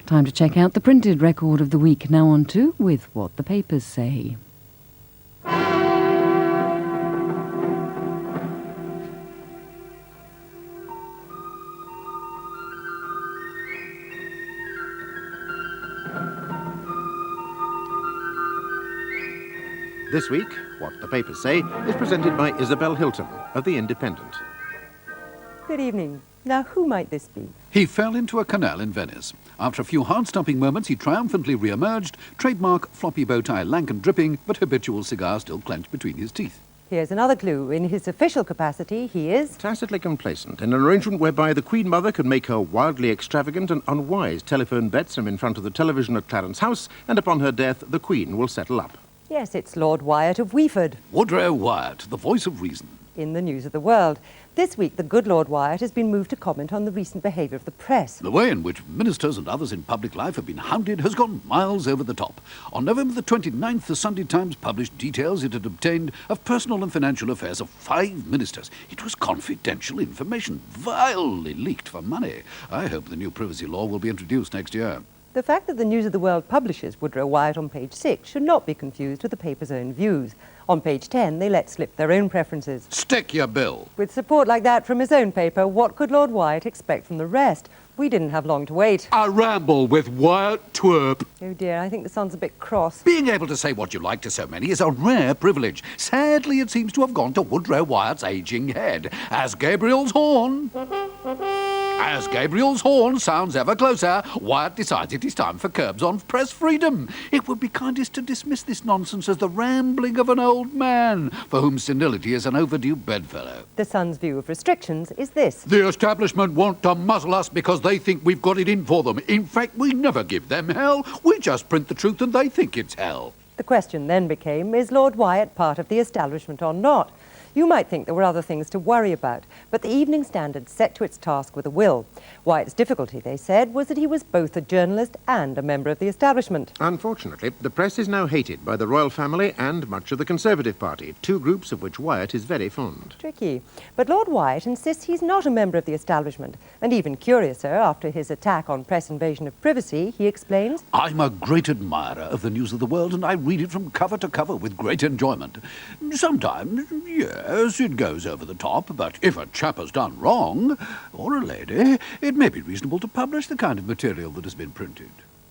Time to check out the printed record of the week. Now on to With What the Papers Say. This week, What the Papers Say is presented by Isabel Hilton of The Independent. Good evening. Now, who might this be? He fell into a canal in Venice. After a few heart-stopping moments, he triumphantly re-emerged, trademark floppy bow tie lank and dripping, but habitual cigar still clenched between his teeth. Here's another clue. In his official capacity, he is Tacitly complacent in an arrangement whereby the Queen Mother could make her wildly extravagant and unwise telephone bets from in front of the television at Clarence House, and upon her death, the Queen will settle up. Yes, it's Lord Wyatt of Weeford. Woodrow Wyatt, the voice of reason. In the news of the world. This week, the good Lord Wyatt has been moved to comment on the recent behaviour of the press. The way in which ministers and others in public life have been hounded has gone miles over the top. On November the 29th, the Sunday Times published details it had obtained of personal and financial affairs of 5 ministers. It was confidential information, vilely leaked for money. I hope the new privacy law will be introduced next year. The fact that the News of the World publishes Woodrow Wyatt on page 6 should not be confused with the paper's own views. On page 10, they let slip their own preferences. Stick your bill. With support like that from his own paper, what could Lord Wyatt expect from the rest? We didn't have long to wait. A ramble with Wyatt Twerp. Oh dear, I think the Sun's a bit cross. Being able to say what you like to so many is a rare privilege. Sadly, it seems to have gone to Woodrow Wyatt's ageing head. As Gabriel's horn sounds ever closer, Wyatt decides it is time for curbs on press freedom. It would be kindest to dismiss this nonsense as the rambling of an old man, for whom senility is an overdue bedfellow. The Sun's view of restrictions is this. The establishment want to muzzle us because they think we've got it in for them. In fact, we never give them hell. We just print the truth and they think it's hell. The question then became, is Lord Wyatt part of the establishment or not? You might think there were other things to worry about, but the Evening Standard set to its task with a will. Wyatt's difficulty, they said, was that he was both a journalist and a member of the establishment. Unfortunately, the press is now hated by the royal family and much of the Conservative Party, 2 groups of which Wyatt is very fond. Tricky. But Lord Wyatt insists he's not a member of the establishment. And even curiouser, after his attack on press invasion of privacy, he explains, I'm a great admirer of the News of the World, and I read it from cover to cover with great enjoyment. Sometimes, yes, it goes over the top, but if a chap has done wrong, or a lady, it may be reasonable to publish the kind of material that has been printed.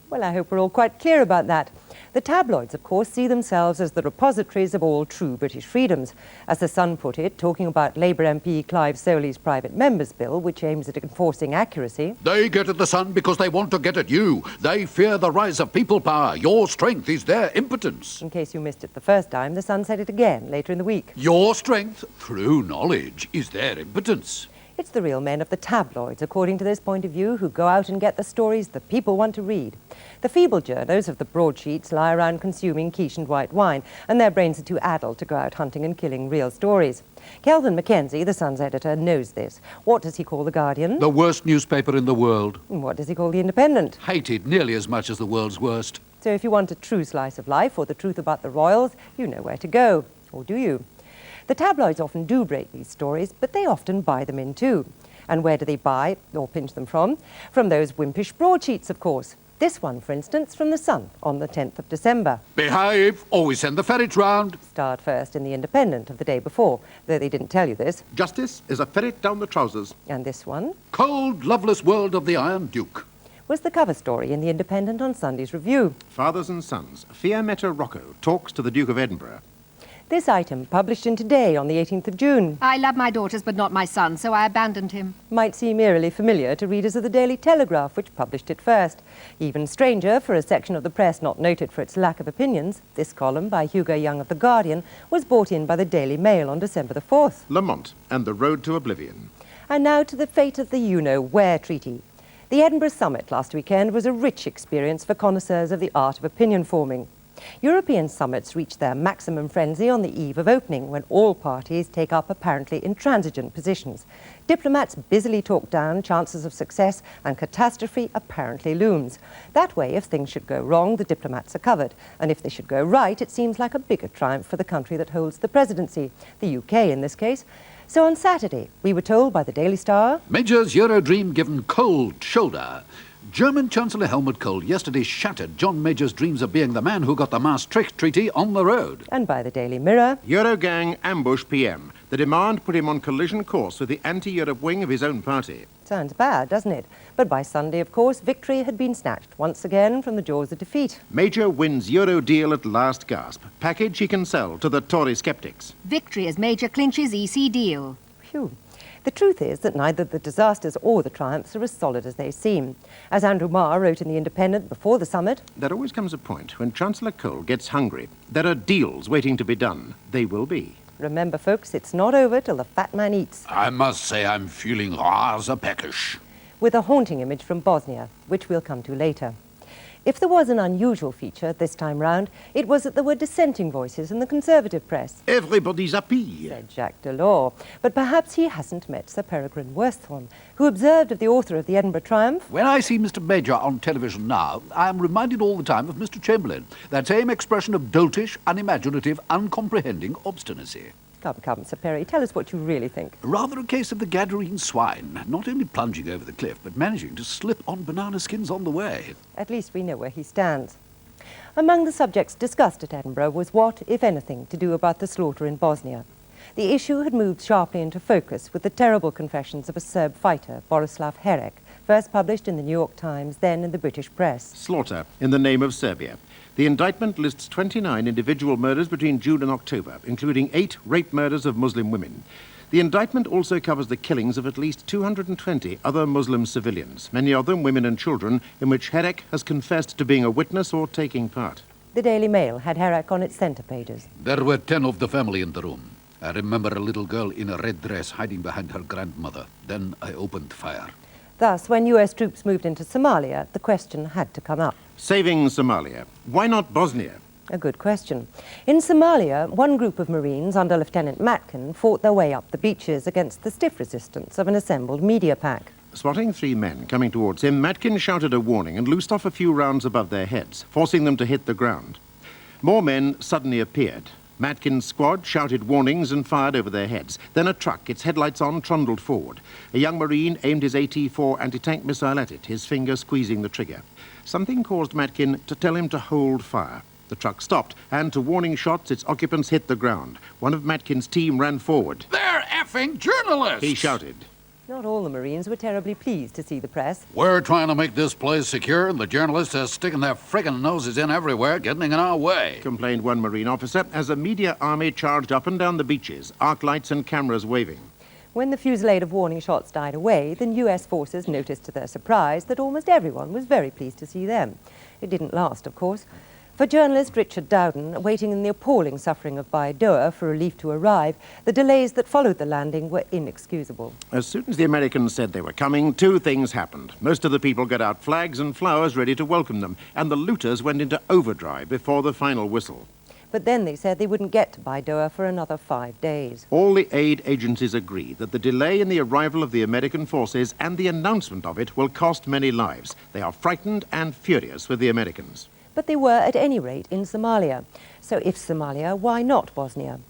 Well, I hope we're all quite clear about that. The tabloids, of course, see themselves as the repositories of all true British freedoms. As The Sun put it, talking about Labour MP Clive Soley's private members' bill, which aims at enforcing accuracy. They get at the Sun because they want to get at you. They fear the rise of people power. Your strength is their impotence. In case you missed it the first time, The Sun said it again later in the week. Your strength, through knowledge, is their impotence. It's the real men of the tabloids, according to this point of view, who go out and get the stories the people want to read. The feeble journos of the broadsheets lie around consuming quiche and white wine, and their brains are too addled to go out hunting and killing real stories. Kelvin Mackenzie, the Sun's editor, knows this. What does he call The Guardian? The worst newspaper in the world. And what does he call The Independent? Hated nearly as much as the world's worst. So if you want a true slice of life or the truth about the royals, you know where to go. Or do you? The tabloids often do break these stories, but they often buy them in too. And where do they buy or pinch them from? From those wimpish broadsheets, of course. This one, for instance, from The Sun on the 10th of December. Behave, or we send the ferrets round. Starred first in The Independent of the day before, though they didn't tell you this. Justice is a ferret down the trousers. And this one Cold, loveless world of the Iron Duke. was the cover story in The Independent on Sunday's review. Fathers and sons, Fiammetta Rocco talks to the Duke of Edinburgh. This item, published in Today on the 18th of June, I love my daughters, but not my son, so I abandoned him. might seem eerily familiar to readers of the Daily Telegraph, which published it first. Even stranger, for a section of the press not noted for its lack of opinions, this column by Hugo Young of The Guardian was brought in by the Daily Mail on December the 4th. Lamont and the road to oblivion. And now to the fate of the you-know-where treaty. The Edinburgh Summit last weekend was a rich experience for connoisseurs of the art of opinion forming. European summits reach their maximum frenzy on the eve of opening, when all parties take up apparently intransigent positions. Diplomats busily talk down chances of success, and catastrophe apparently looms. That way, if things should go wrong, the diplomats are covered. And if they should go right, it seems like a bigger triumph for the country that holds the presidency, the UK in this case. So on Saturday, we were told by the Daily Star, Major's Eurodream given cold shoulder. German Chancellor Helmut Kohl yesterday shattered John Major's dreams of being the man who got the Maastricht Treaty on the road. And by the Daily Mirror, Eurogang ambush PM. The demand put him on collision course with the anti-Europe wing of his own party. sounds bad, doesn't it? But by Sunday, of course, victory had been snatched once again from the jaws of defeat. Major wins Euro deal at last gasp. Package he can sell to the Tory sceptics. Victory as Major clinches EC deal. Phew. The truth is that neither the disasters or the triumphs are as solid as they seem. As Andrew Marr wrote in The Independent before the summit, There always comes a point when Chancellor Kohl gets hungry. There are deals waiting to be done. They will be. remember, folks, it's not over till the fat man eats, I must say I'm feeling rather peckish. with a haunting image from Bosnia, which we'll come to later. If there was an unusual feature this time round, it was that there were dissenting voices in the Conservative press, Everybody's happy. said Jacques Delors. But perhaps he hasn't met Sir Peregrine Worsthorne, who observed of the author of the Edinburgh Triumph, When I see Mr. Major on television now, I am reminded all the time of Mr. Chamberlain, that same expression of doltish, unimaginative, uncomprehending obstinacy. Come, Sir Perry, tell us what you really think. Rather a case of the Gadarene swine, not only plunging over the cliff, but managing to slip on banana skins on the way. At least we know where he stands. Among the subjects discussed at Edinburgh was what, if anything, to do about the slaughter in Bosnia. The issue had moved sharply into focus with the terrible confessions of a Serb fighter, Borislav Herek, first published in the New York Times, then in the British press. Slaughter in the name of Serbia. The indictment lists 29 individual murders between June and October, including 8 rape murders of Muslim women. The indictment also covers the killings of at least 220 other Muslim civilians, many of them women and children, in which Herek has confessed to being a witness or taking part. The Daily Mail had Herek on its centre pages. There were 10 of the family in the room. I remember a little girl in a red dress hiding behind her grandmother. Then I opened fire. Thus, when US troops moved into Somalia, the question had to come up. Saving Somalia. Why not Bosnia? A good question. In Somalia, one group of Marines under Lieutenant Matkin fought their way up the beaches against the stiff resistance of an assembled media pack. Spotting 3 men coming towards him, Matkin shouted a warning and loosed off a few rounds above their heads, forcing them to hit the ground. More men suddenly appeared. Matkin's squad shouted warnings and fired over their heads. Then a truck, its headlights on, trundled forward. A young Marine aimed his AT-4 anti-tank missile at it, his finger squeezing the trigger. Something caused Matkin to tell him to hold fire. The truck stopped, and to warning shots, its occupants hit the ground. One of Matkin's team ran forward. They're effing journalists! He shouted. Not all the Marines were terribly pleased to see the press. We're trying to make this place secure, and the journalists are sticking their friggin' noses in everywhere, getting in our way. Complained one Marine officer as a media army charged up and down the beaches, arc lights and cameras waving. When the fusillade of warning shots died away, then US forces noticed to their surprise that almost everyone was very pleased to see them. It didn't last, of course. For journalist Richard Dowden, waiting in the appalling suffering of Baidoa for relief to arrive, the delays that followed the landing were inexcusable. As soon as the Americans said they were coming, 2 things happened. Most of the people got out flags and flowers ready to welcome them, and the looters went into overdrive before the final whistle. But then they said they wouldn't get to Baidoa for another 5 days. All the aid agencies agree that the delay in the arrival of the American forces and the announcement of it will cost many lives. They are frightened and furious with the Americans. But they were, at any rate, in Somalia. So if Somalia, why not Bosnia?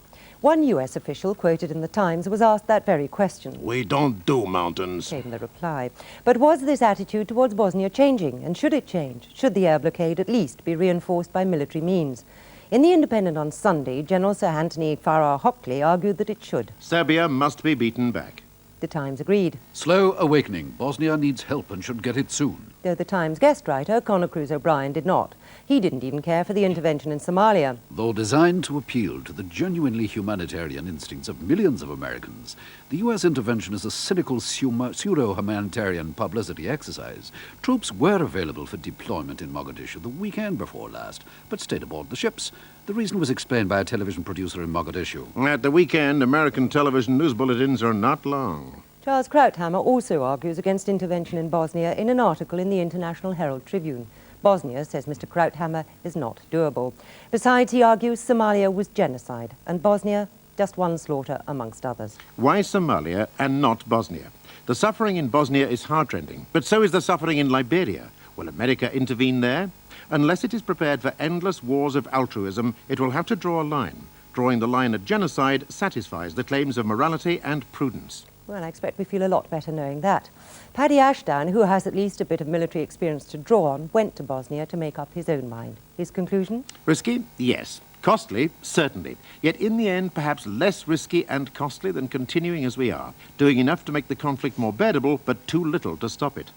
One US official quoted in the Times was asked that very question. We don't do mountains. Came the reply. But was this attitude towards Bosnia changing? And should it change? Should the air blockade at least be reinforced by military means? In The Independent on Sunday, General Sir Anthony Farrar Hockley argued that it should. Serbia must be beaten back. The Times agreed, Slow awakening. Bosnia needs help and should get it soon. though the Times guest writer, Conor Cruise O'Brien, did not. He didn't even care for the intervention in Somalia. Though designed to appeal to the genuinely humanitarian instincts of millions of Americans, the U.S. intervention is a cynical pseudo-humanitarian publicity exercise. Troops were available for deployment in Mogadishu the weekend before last, but stayed aboard the ships. The reason was explained by a television producer in Mogadishu. At the weekend, American television news bulletins are not long. Charles Krauthammer also argues against intervention in Bosnia in an article in the International Herald Tribune. Bosnia, says Mr. Krauthammer, is not doable. Besides, he argues Somalia was genocide, and Bosnia, just one slaughter amongst others. Why Somalia and not Bosnia? The suffering in Bosnia is heart-rending, but so is the suffering in Liberia. Will America intervene there? Unless it is prepared for endless wars of altruism, it will have to draw a line. Drawing the line at genocide satisfies the claims of morality and prudence. Well, I expect we feel a lot better knowing that. Paddy Ashdown, who has at least a bit of military experience to draw on, went to Bosnia to make up his own mind. His conclusion? Risky? Yes. Costly? Certainly. Yet in the end, perhaps less risky and costly than continuing as we are, doing enough to make the conflict more bearable, but too little to stop it.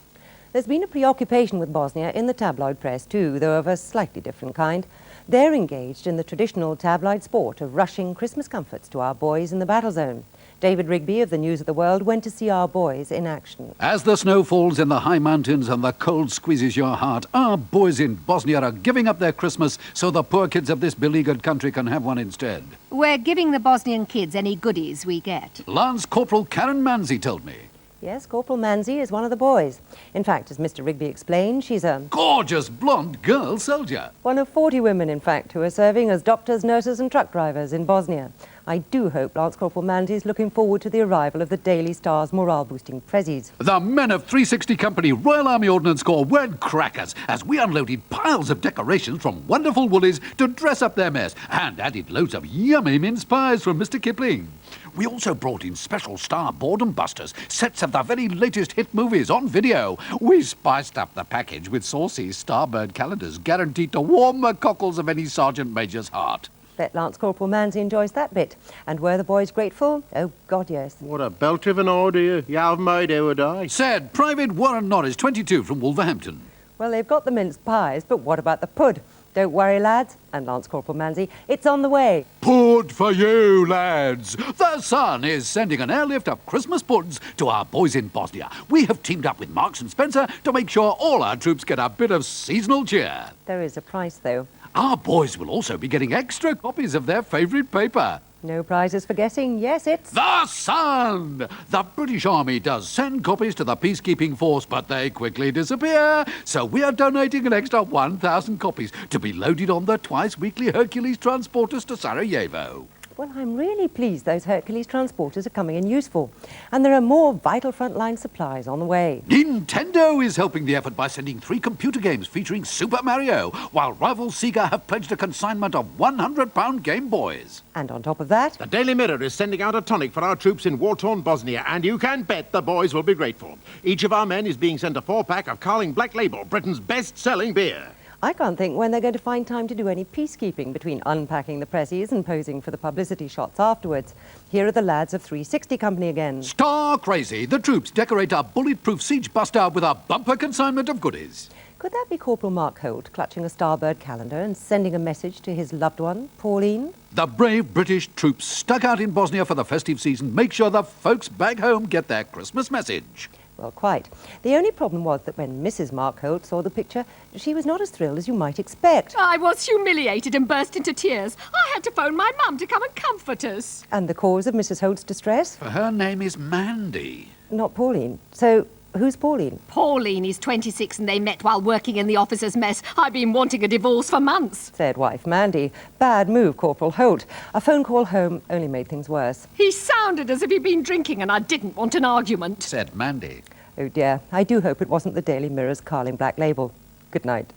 There's been a preoccupation with Bosnia in the tabloid press too, though of a slightly different kind. They're engaged in the traditional tabloid sport of rushing Christmas comforts to our boys in the battle zone. David Rigby of the News of the World went to see our boys in action. As the snow falls in the high mountains and the cold squeezes your heart, our boys in Bosnia are giving up their Christmas so the poor kids of this beleaguered country can have one instead. We're giving the Bosnian kids any goodies we get. Lance Corporal Karen Manzi told me. Yes, Corporal Manzi is one of the boys. In fact, as Mr. Rigby explained, she's a Gorgeous blonde girl soldier. one of 40 women, in fact, who are serving as doctors, nurses and truck drivers in Bosnia. I do hope Lance Corporal Manzi is looking forward to the arrival of the Daily Star's morale-boosting prezzies. The men of 360 Company Royal Army Ordnance Corps weren't crackers as we unloaded piles of decorations from wonderful woolies to dress up their mess and added loads of yummy mince pies from Mr. Kipling. We also brought in special star boredom busters, sets of the very latest hit movies on video. We spiced up the package with saucy Starbird calendars guaranteed to warm the cockles of any Sergeant Major's heart. Bet Lance Corporal Manzi enjoys that bit. And were the boys grateful? Oh, God, yes. What a belter of an order you have made, would I? Said Private Warren Norris, 22, from Wolverhampton. Well, they've got the mince pies, but what about the pud? Don't worry, lads, and Lance Corporal Manzi, it's on the way. Pud for you, lads. The Sun is sending an airlift of Christmas puds to our boys in Bosnia. We have teamed up with Marks and Spencer to make sure all our troops get a bit of seasonal cheer. There is a price, though. Our boys will also be getting extra copies of their favourite paper. No prizes for guessing. Yes, it's... The Sun! The British Army does send copies to the peacekeeping force, but they quickly disappear. So we are donating an extra 1,000 copies to be loaded on the twice-weekly Hercules transporters to Sarajevo. Well, I'm really pleased those Hercules transporters are coming in useful. And there are more vital frontline supplies on the way. Nintendo is helping the effort by sending 3 computer games featuring Super Mario, while rival Sega have pledged a consignment of £100 Game Boys. And on top of that... The Daily Mirror is sending out a tonic for our troops in war-torn Bosnia, and you can bet the boys will be grateful. Each of our men is being sent a 4-pack of Carling Black Label, Britain's best-selling beer. I can't think when they're going to find time to do any peacekeeping between unpacking the prezzies and posing for the publicity shots afterwards. Here are the lads of 360 Company again. Star crazy, the troops decorate a bulletproof siege buster with a bumper consignment of goodies. Could that be Corporal Mark Holt clutching a Starbird calendar and sending a message to his loved one, Pauline? The brave British troops stuck out in Bosnia for the festive season make sure the folks back home get their Christmas message. Well, quite. The only problem was that when Mrs. Mark Holt saw the picture, she was not as thrilled as you might expect. I was humiliated and burst into tears. I had to phone my mum to come and comfort us. And the cause of Mrs. Holt's distress? Her name is Mandy. Not Pauline. So, who's Pauline? Pauline is 26 and they met while working in the officers' mess. I've been wanting a divorce for months. Said wife Mandy. Bad move, Corporal Holt. A phone call home only made things worse. He sounded as if he'd been drinking and I didn't want an argument. Said Mandy. Oh dear, I do hope it wasn't the Daily Mirror's Carling Black Label. Good night.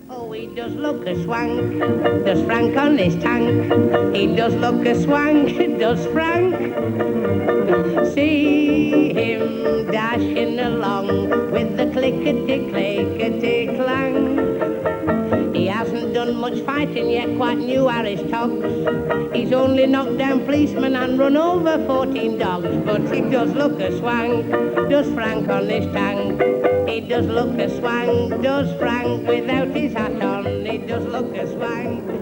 Oh, he does look a swank, does Frank on his tank. He does look a swank, does Frank. See him dashing along with the clickety-clackety-clang. He hasn't done much fighting yet, quite new are his togs. He's only knocked down policemen and run over 14 dogs. But he does look a swank, does Frank on his tank. He does look a swank, does Frank without his hat on. He does look a swank.